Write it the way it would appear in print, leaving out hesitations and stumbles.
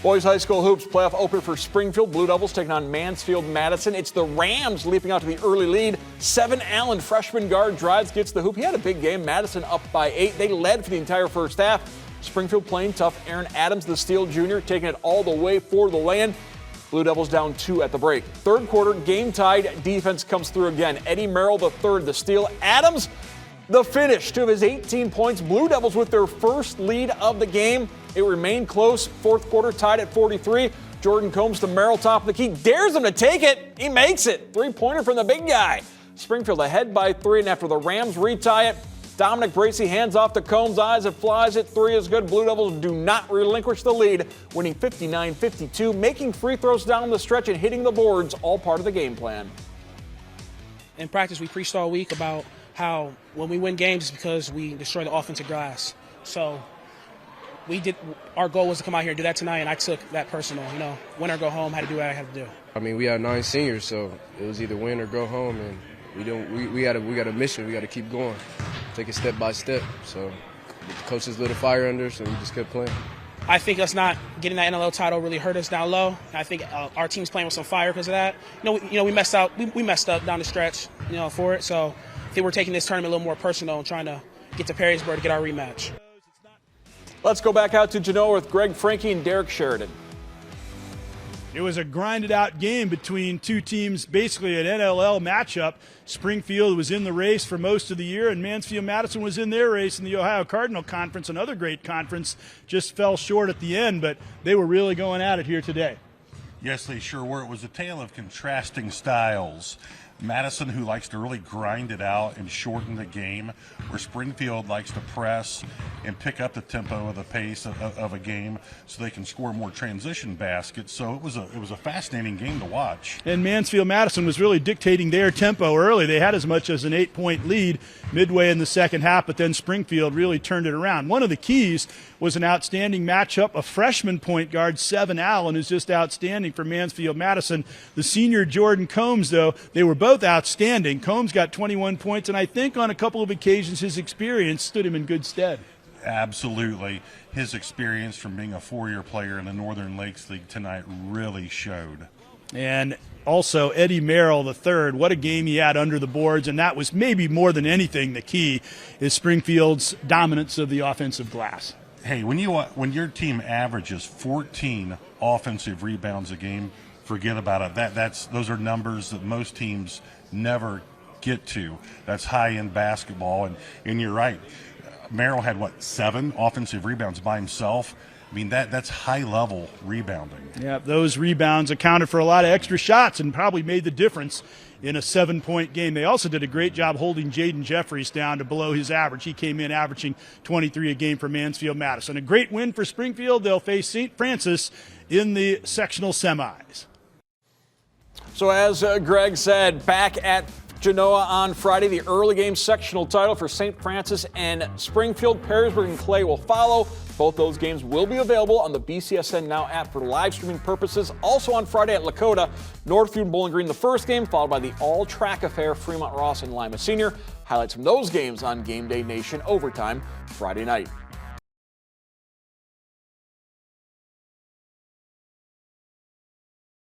Boys High School Hoops playoff opener for Springfield. Blue Devils taking on Mansfield Madison. It's the Rams leaping out to the early lead. 7 Allen freshman guard drives, gets the hoop. He had a big game. Madison up by 8. They led for the entire first half. Springfield playing tough. Aaron Adams, the Steel Jr., taking it all the way for the land. Blue Devils down 2 at the break. Third quarter, game-tied. Defense comes through again. Eddie Merrill, the third, the steal. Adams, the finish. 2 of his 18 points. Blue Devils with their first lead of the game. It remained close. Fourth quarter tied at 43. Jordan Combs to Merrill, top of the key. Dares him to take it. He makes it. Three-pointer from the big guy. Springfield ahead by 3, and after the Rams retie it, Dominic Bracey hands off to Combs. Eyes it, flies it. 3 is good. Blue Devils do not relinquish the lead, winning 59-52, making free throws down the stretch and hitting the boards, all part of the game plan. In practice, we preached all week about how when we win games, it's because we destroy the offensive glass. So our goal was to come out here and do that tonight, and I took that personal. Win or go home, had to do what I had to do. I mean, we had 9 seniors, so it was either win or go home, and we got a mission. We got to keep going, take it step by step. So the coaches lit a fire under us, and we just kept playing. I think us not getting that NLL title really hurt us down low. I think our team's playing with some fire because of that. We messed up. We messed up down the stretch, for it. So I think we're taking this tournament a little more personal and trying to get to Perrysburg to get our rematch. Let's go back out to Genoa with Greg Franke and Derek Sheridan. It was a grinded-out game between two teams, basically an NLL matchup. Springfield was in the race for most of the year, and Mansfield Madison was in their race in the Ohio Cardinal Conference, another great conference, just fell short at the end, but they were really going at it here today. Yes, they sure were. It was a tale of contrasting styles. Madison, who likes to really grind it out and shorten the game, where Springfield likes to press and pick up the tempo of the pace of a game so they can score more transition baskets. So it was a fascinating game to watch. And Mansfield Madison was really dictating their tempo early. They had as much as an 8-point lead midway in the second half, but then Springfield really turned it around. One of the keys was an outstanding matchup. A freshman point guard, 7 Allen, is just outstanding for Mansfield Madison. The senior Jordan Combs, though, they were both outstanding. Combs got 21 points, and I think on a couple of occasions his experience stood him in good stead. Absolutely. His experience from being a 4-year player in the Northern Lakes League tonight really showed. And also Eddie Merrill, the third, what a game he had under the boards, and that was maybe more than anything the key is Springfield's dominance of the offensive glass. Hey, when your team averages 14 offensive rebounds a game, forget about it. Those are numbers that most teams never get to. That's high-end basketball, and you're right. Merrill had, 7 offensive rebounds by himself? I mean, that's high-level rebounding. Yeah, those rebounds accounted for a lot of extra shots and probably made the difference in a 7-point game. They also did a great job holding Jaden Jeffries down to below his average. He came in averaging 23 a game for Mansfield Madison. A great win for Springfield. They'll face St. Francis in the sectional semis. So as Greg said, back at Genoa on Friday, the early game sectional title for St. Francis and Springfield. Perrysburg and Clay will follow. Both those games will be available on the BCSN Now app for live streaming purposes. Also on Friday at Lakota, Northfield and Bowling Green the first game, followed by the all-track affair, Fremont Ross and Lima Senior. Highlights from those games on Game Day Nation Overtime Friday night.